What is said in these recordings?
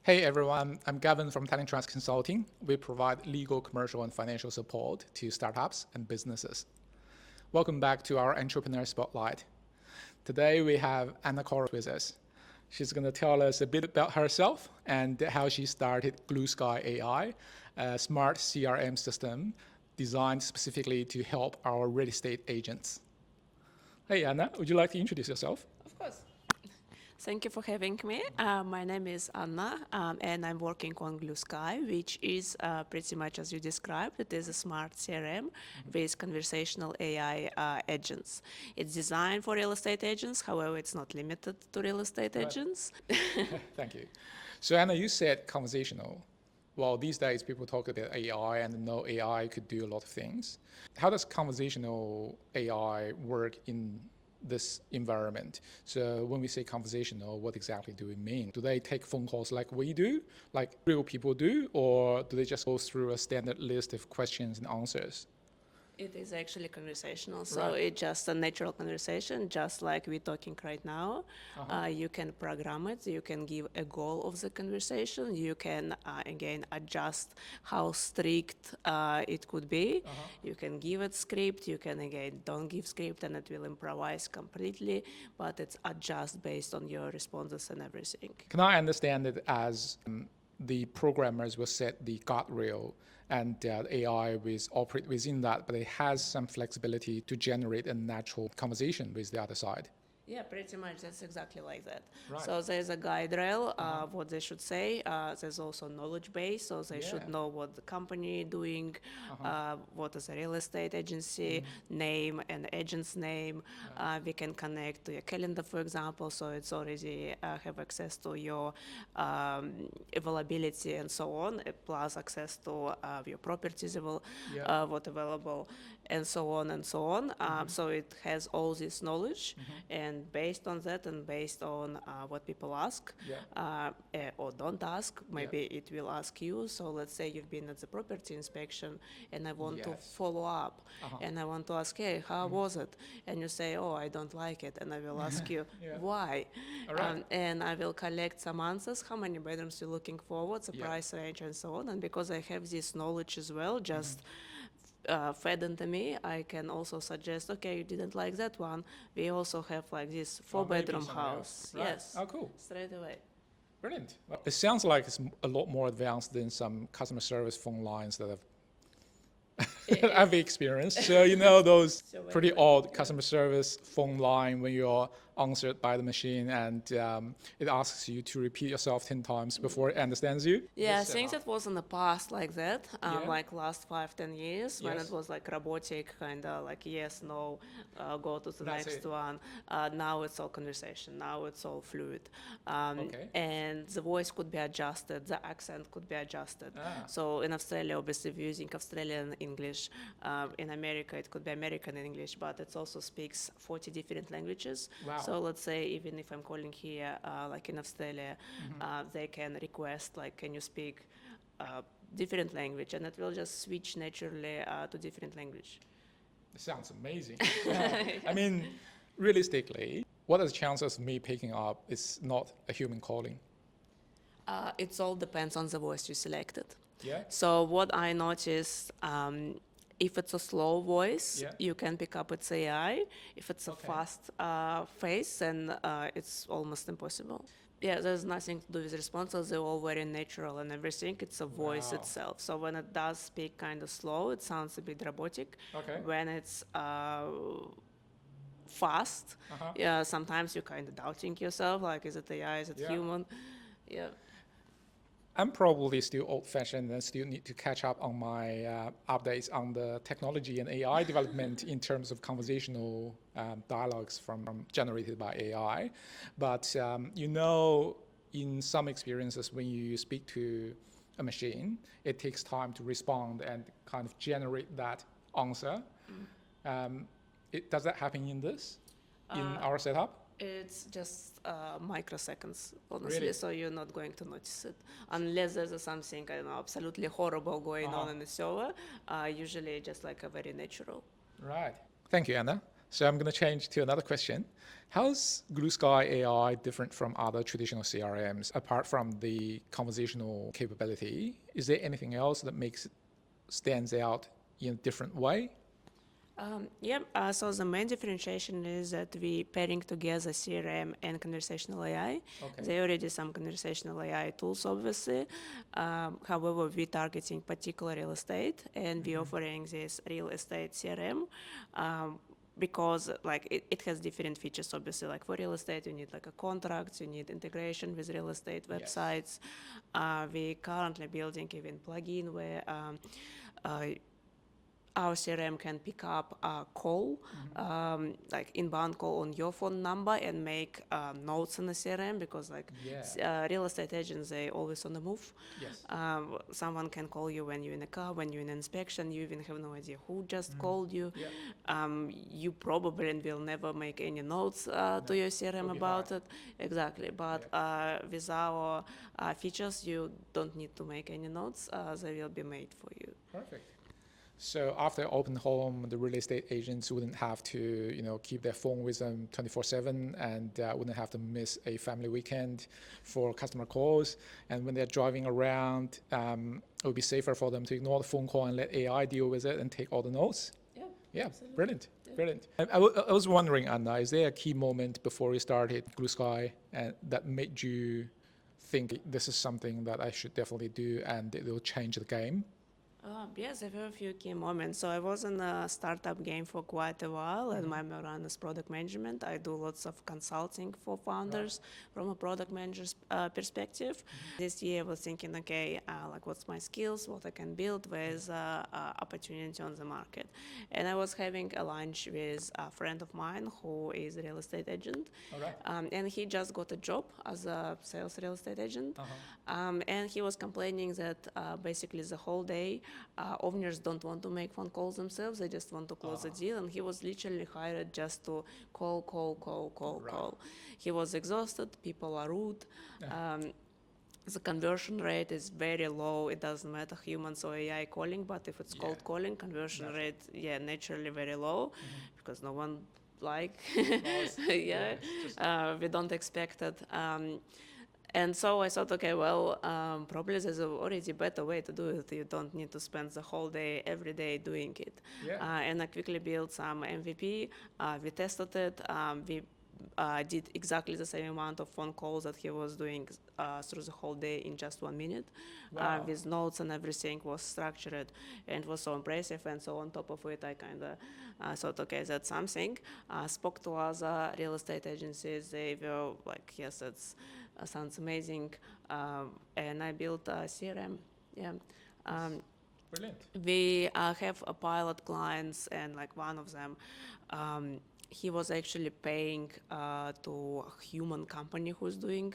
Hey everyone, I'm Gavin from Talent Trust Consulting. We provide legal, commercial, and financial support to startups and businesses. Welcome back to our Entrepreneur Spotlight. Today we have Anna Korol with us. She's going to tell us a bit about herself and how she started GlueSky.AI, a smart CRM system designed specifically to help our real estate agents. Hey Anna, would you like to introduce yourself? Of course. Thank you for having me. My name is Anna, and I'm working on GlueSky, which is pretty much as you described. It is a smart CRM with conversational AI agents. It's designed for real estate agents, however, it's not limited to real estate agents. Thank you. So Anna, you said conversational. Well, these days people talk about AI and know AI could do a lot of things. How does conversational AI work in this environment? So when we say conversational, what exactly do we mean? Do they take phone calls like we do, like real people do, or do they just go through a standard list of questions and answers? It is actually conversational, so it's just a natural conversation, just like we're talking right now. You can program it, you can give a goal of the conversation, you can, again, adjust how strict it could be. You can give it script, you can, again, don't give script and it will improvise completely, but it's adjust based on your responses and everything. Can I understand it as the programmers will set the guardrail and AI will operate within that, but it has some flexibility to generate a natural conversation with the other side? Yeah, pretty much. That's exactly like that. Right. So there's a guide rail, what they should say. There's also knowledge base, so they should know what the company doing, what is a real estate agency, name and agent's name. We can connect to your calendar, for example, so it's already have access to your availability and so on, plus access to your properties what available, and so on and so on. So it has all this knowledge, and based on that and based on what people ask or don't ask, maybe it will ask you. So let's say you've been at the property inspection and I want to follow up and I want to ask, hey, how was it? And you say, oh, I don't like it. And I will ask you, why? And I will collect some answers, how many bedrooms you're looking for, what's the price range and so on. And because I have this knowledge as well, just fed into me, I can also suggest, okay, you didn't like that one. We also have like this 4-bedroom house. Right. Yes. Oh, cool. Straight away. Brilliant. Well, it sounds like it's a lot more advanced than some customer service phone lines that I've experienced. So you know those pretty odd customer service phone line when you're answered by the machine and it asks you to repeat yourself 10 times before it understands you? Yeah, I think it was in the past like that, like last 5-10 years when it was like robotic, kind of like yes, no, go to the next one. Now it's all conversation, now it's all fluid. And the voice could be adjusted, the accent could be adjusted. So in Australia, obviously we're using Australian English. In America, it could be American English, but it also speaks 40 different languages. Wow. So let's say even if I'm calling here, like in Australia, they can request, like, can you speak different language, and it will just switch naturally to different language. It sounds amazing. I mean, realistically, what are the chances of me picking up is not a human calling? It all depends on the voice you selected. Yeah. So what I noticed, if it's a slow voice, you can pick up its AI. If it's a fast face, then it's almost impossible. Yeah, there's nothing to do with responses. They're all very natural and everything. It's a voice itself. So when it does speak kind of slow, it sounds a bit robotic. When it's fast, sometimes you're kind of doubting yourself, like, is it AI, is it human? Yeah. I'm probably still old-fashioned and still need to catch up on my updates on the technology and AI development in terms of conversational dialogues from generated by AI. But you know, in some experiences, when you speak to a machine, it takes time to respond and kind of generate that answer. Does that happen in this, in our setup? It's just microseconds, honestly, Really? so you're not going to notice it. Unless there's something, I don't know, absolutely horrible going on in the server, usually just like a very natural. Right. Thank you, Anna. So I'm going to change to another question. How's GlueSky.AI different from other traditional CRMs? Apart from the conversational capability, is there anything else that stands out in a different way? So the main differentiation is that we pairing together CRM and conversational AI. Okay. There are already some conversational AI tools, obviously. However, we're targeting particular real estate, and we're offering this real estate CRM. Because like it has different features, obviously. Like for real estate, you need like a contract, you need integration with real estate websites. We currently building even plugin where our CRM can pick up a call, like inbound call on your phone number and make notes in the CRM because like real estate agents, they always on the move. Yes. Someone can call you when you're in a car, when you're in inspection, you even have no idea who just called you. You probably will never make any notes to your CRM about it. Exactly, but with our features, you don't need to make any notes. They will be made for you. Perfect. So after open home, the real estate agents wouldn't have to, keep their phone with them 24/7 and wouldn't have to miss a family weekend for customer calls. And when they're driving around, it would be safer for them to ignore the phone call and let AI deal with it and take all the notes. Yeah, absolutely. Brilliant. Yeah. Brilliant. I was wondering, Anna, is there a key moment before you started GlueSky that made you think this is something that I should definitely do and it will change the game? Yes, there were a few key moments. So I was in a startup game for quite a while, and my background is product management. I do lots of consulting for founders from a product manager's perspective. This year I was thinking, okay, like what's my skills, what I can build, where's opportunity on the market. And I was having a lunch with a friend of mine who is a real estate agent. And he just got a job as a sales real estate agent. And he was complaining that basically the whole day owners don't want to make phone calls themselves. They just want to close the deal. And he was literally hired just to call. He was exhausted. People are rude. The conversion rate is very low. It doesn't matter humans or AI calling, but if it's cold calling, conversion rate, naturally very low because no one we don't expect it. And so I thought, okay, well, probably there's already a better way to do it. You don't need to spend the whole day, every day doing it. And I quickly built some MVP. We tested it. We did exactly the same amount of phone calls that he was doing through the whole day in just 1 minute. With notes and everything was structured and was so impressive. And so on top of it, I kind of thought, okay, that's something. Spoke to other real estate agencies. They were like, yes, that's sounds amazing. And I built a CRM. Brilliant. We have a pilot clients, and like one of them, he was actually paying to a human company who's doing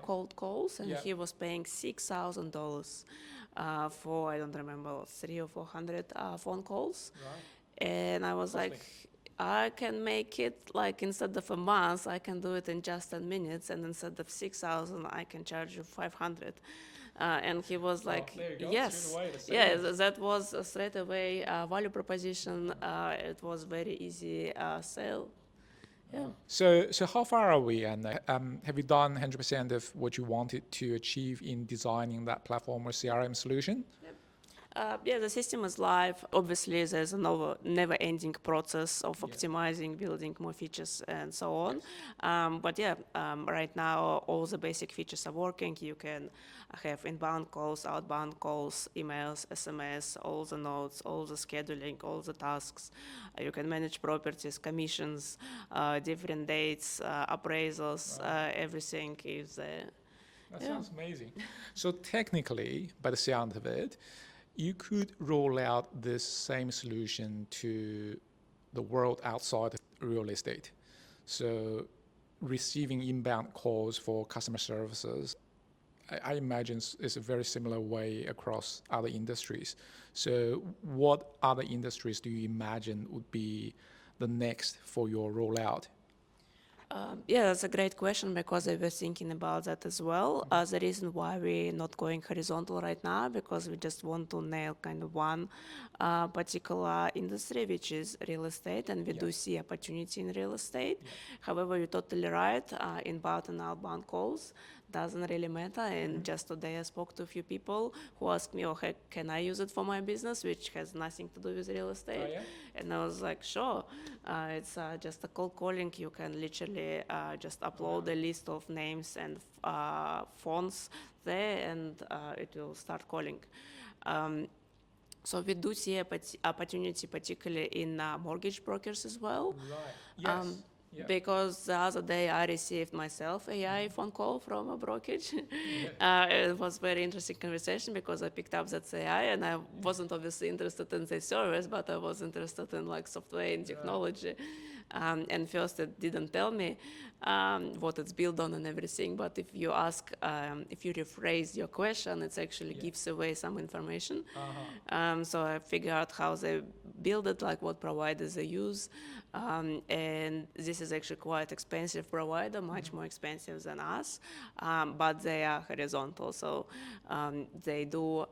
cold calls, and he was paying $6,000 for, I don't remember, 300 or 400 phone calls. And I was like, I can make it like instead of a month, I can do it in just 10 minutes, and instead of 6,000, I can charge you 500. And he was like, yes, that was straight away value proposition. It was very easy sale. So how far are we? And have you done 100% of what you wanted to achieve in designing that platform or CRM solution? The system is live. Obviously, there's a never-ending process of optimizing, building more features, and so on. Right now, all the basic features are working. You can have inbound calls, outbound calls, emails, SMS, all the notes, all the scheduling, all the tasks. You can manage properties, commissions, different dates, appraisals, everything is there. That sounds amazing. So technically, by the sound of it, you could roll out this same solution to the world outside of real estate. So receiving inbound calls for customer services, I imagine it's a very similar way across other industries. So what other industries do you imagine would be the next for your rollout? Yeah, that's a great question because I was thinking about that as well. The reason why we're not going horizontal right now, because we just want to nail kind of one particular industry, which is real estate, and we do see opportunity in real estate. However, you're totally right. Inbound and outbound calls doesn't really matter. And just today I spoke to a few people who asked me, "Oh, hey, can I use it for my business?" Which has nothing to do with real estate. Oh, yeah? And I was like, sure. It's just a cold calling. You can literally just upload a list of names and phones there, and it will start calling. So we do see a opportunity, particularly in mortgage brokers as well. Right. Yes. Yeah. Because the other day I received myself AI phone call from a brokerage. It was very interesting conversation because I picked up that AI and I wasn't obviously interested in the service, but I was interested in like software and technology. And first it didn't tell me what it's built on and everything, but if you ask, if you rephrase your question, it actually gives away some information. So I figured out how they build it, like what providers they use. And this is actually quite expensive provider, much more expensive than us, but they are horizontal. So they do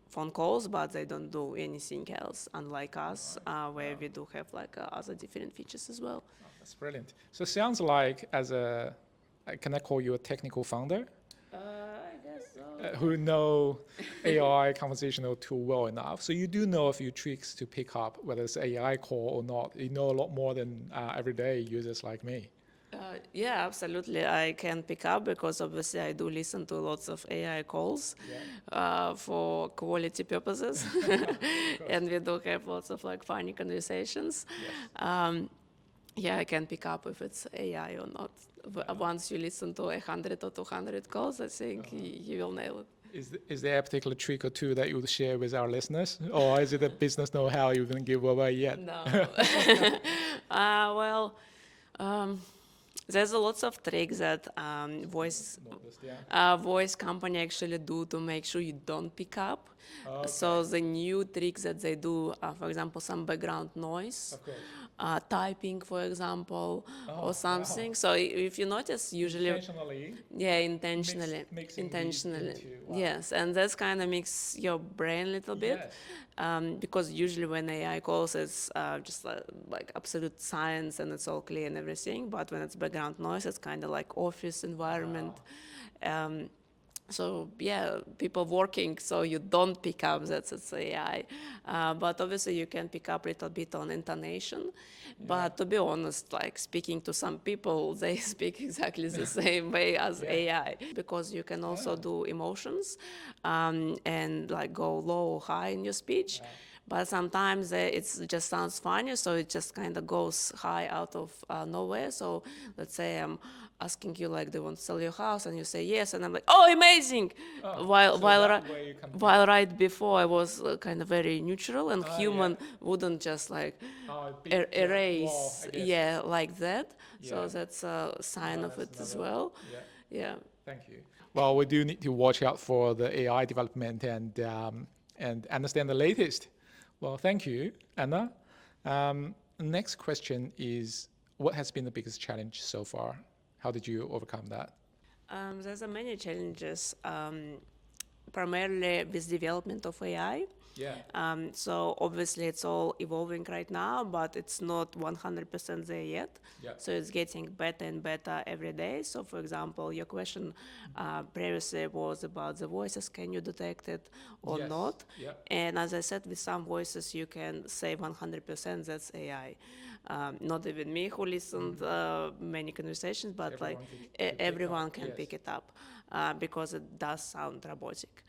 phone calls, but they don't do anything else, unlike us, where we do have like other different features as well. Oh, that's brilliant. So it sounds like can I call you a technical founder? I guess so. Who know AI conversational tool well enough. So you do know a few tricks to pick up whether it's AI call or not. You know a lot more than everyday users like me. Yeah, absolutely. I can pick up because obviously I do listen to lots of AI calls for quality purposes, and we do have lots of like funny conversations. Yes. Yeah, I can pick up if it's AI or not. Once you listen to 100 or 200 calls, I think you will nail it. Is there a particular trick or two that you would share with our listeners? Or is it a business know-how you wouldn't give away yet? No. Well, there's a lots of tricks that voice company actually do to make sure you don't pick up. Okay. So the new tricks that they do, for example, some background noise, Of course. typing, for example, or Wow. something. So if you notice, usually, Intentionally. intentionally, Into, wow. yes, and that's kind of makes your brain a little bit. Yes. Because usually when AI calls, it's just like absolute science and it's all clear and everything. But when it's background noise, it's kind of like office environment. Wow. So yeah, people working, so you don't pick up that it's AI. But obviously you can pick up a little bit on intonation. But to be honest, like speaking to some people, they speak exactly the same way as AI. Because you can also do emotions and like go low or high in your speech. But sometimes it just sounds funny, so it just kind of goes high out of nowhere. So let's say I'm asking you like, do you want to sell your house? And you say yes, and I'm like, oh, amazing! While right before I was kind of very neutral, and human wouldn't just like erase, like that. So that's a sign of it as well. Yeah. Thank you. Well, we do need to watch out for the AI development and understand the latest. Well, thank you, Anna. Next question is, what has been the biggest challenge so far? How did you overcome that? There's many challenges, primarily with development of AI. So obviously it's all evolving right now, but it's not 100% there yet. So it's getting better and better every day. So for example, your question previously was about the voices. Can you detect it or not? And as I said, with some voices you can say 100% that's AI. Not even me who listened many conversations, but everyone can pick it up because it does sound robotic.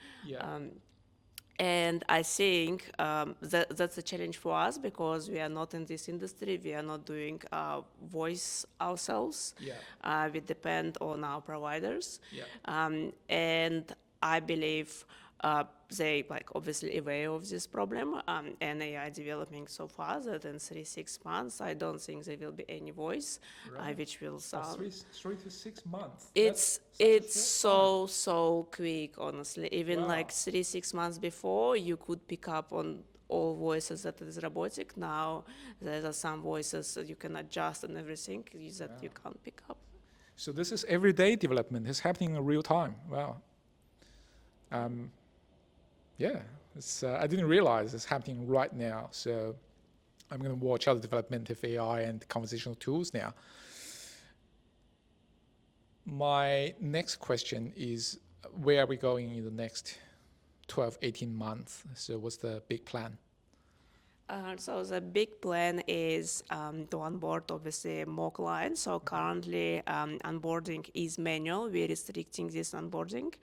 And I think that's a challenge for us because we are not in this industry. We are not doing voice ourselves. We depend on our providers. And I believe they obviously aware of this problem, and AI developing so far that in 3-6 months, I don't think there will be any voice which will sound. 3 to 6 months. It's so quick, honestly. Even like 3-6 months before, you could pick up on all voices that is robotic. Now there are some voices that you can adjust and everything that you can't pick up. So this is everyday development. It's happening in real time. Wow. Yeah, I didn't realize it's happening right now. So I'm going to watch out the development of AI and conversational tools now. My next question is, where are we going in the next 12, 18 months? So what's the big plan? So the big plan is to onboard obviously more clients. So currently onboarding is manual. We're restricting this onboarding.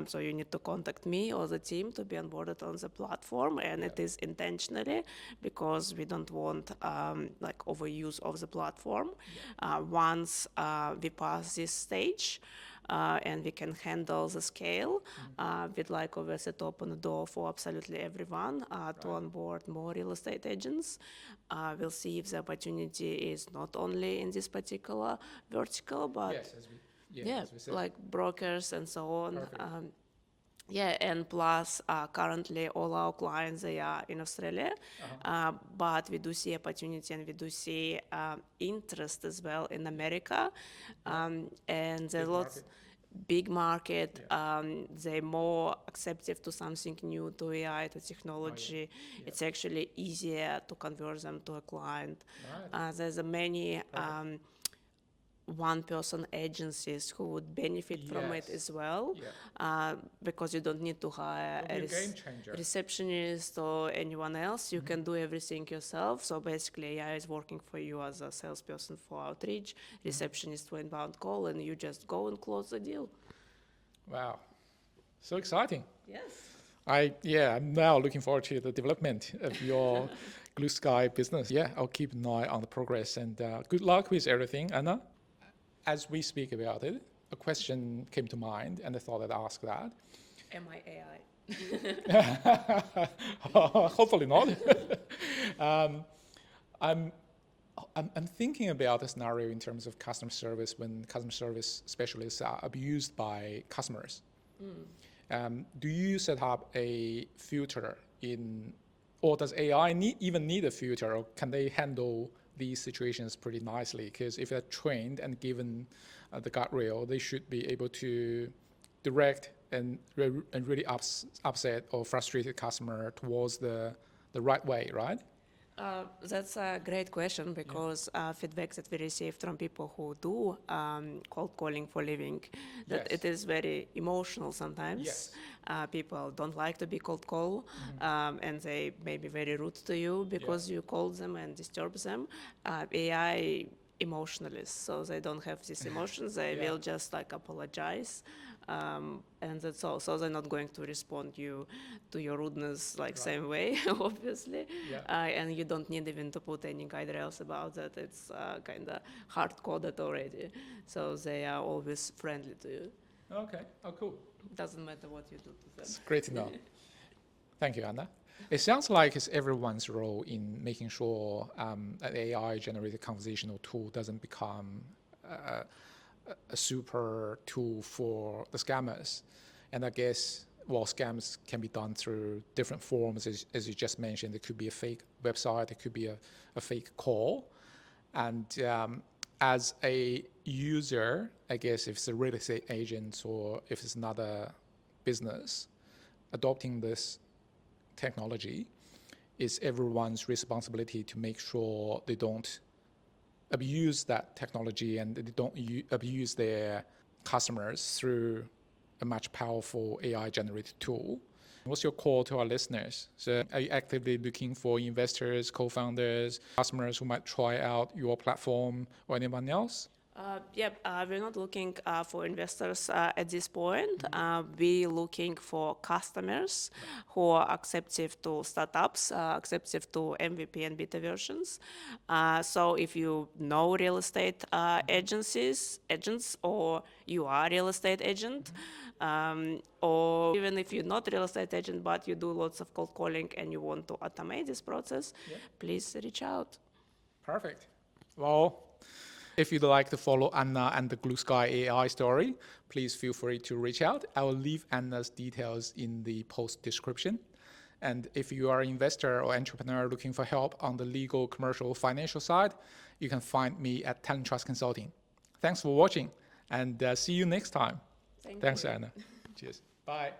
So you need to contact me or the team to be onboarded on the platform, and it is intentionally because we don't want like overuse of the platform. Once we pass this stage, and we can handle the scale. We'd like obviously to open the door for absolutely everyone to onboard more real estate agents. We'll see if the opportunity is not only in this particular vertical, but as we said. like brokers and so on. And plus currently all our clients, they are in Australia, but we do see opportunity and we do see interest as well in America, and there's lots big market. They're more acceptive to something new, to AI, to technology. It's actually easier to convert them to a client. There's many one-person agencies who would benefit from it as well, because you don't need to hire a receptionist or anyone else. You can do everything yourself. So basically AI is working for you as a salesperson for outreach, receptionist for inbound call, and you just go and close the deal. Wow, so exciting. Yes. I'm now looking forward to the development of your GlueSky business. Yeah, I'll keep an eye on the progress, and good luck with everything, Anna. As we speak about it, a question came to mind, and I thought I'd ask that. Am I AI? Hopefully not. I'm thinking about a scenario in terms of customer service when customer service specialists are abused by customers. Do you set up a filter or does AI even need a filter, or can they handle these situations pretty nicely? Because if they're trained and given the guardrail, they should be able to direct and really upset or frustrated customer towards the right way, right? That's a great question, because feedback that we received from people who do cold calling for living, that it is very emotional sometimes. People don't like to be cold call, and they may be very rude to you because you call them and disturb them. AI emotionalist, so they don't have these emotions. They will just like apologize, and that's all. So they're not going to respond to your rudeness like same way, obviously. And you don't need even to put any guardrails about that. It's kind of hard coded already. So they are always friendly to you. Okay. Oh, cool. Doesn't matter what you do to them. It's great to know. Thank you, Anna. It sounds like it's everyone's role in making sure an AI-generated conversational tool doesn't become a super tool for the scammers. And I guess, scams can be done through different forms, as you just mentioned. It could be a fake website, it could be a fake call. And as a user, I guess if it's a real estate agent or if it's another business, adopting this technology is everyone's responsibility to make sure they don't abuse that technology and they don't abuse their customers through a much powerful AI-generated tool. What's your call to our listeners? So are you actively looking for investors, co-founders, customers who might try out your platform or anyone else? We're not looking for investors at this point. We're looking for customers who are acceptive to startups, acceptive to MVP and beta versions. So if you know real estate agents, or you are a real estate agent, or even if you're not a real estate agent but you do lots of cold calling and you want to automate this process, please reach out. Perfect. Well, if you'd like to follow Anna and the GlueSky.AI story, please feel free to reach out. I will leave Anna's details in the post description. And if you are an investor or entrepreneur looking for help on the legal, commercial, financial side, you can find me at Talent Trust Consulting. Thanks for watching, and see you next time. Thank Thanks, you. Anna. Cheers. Bye.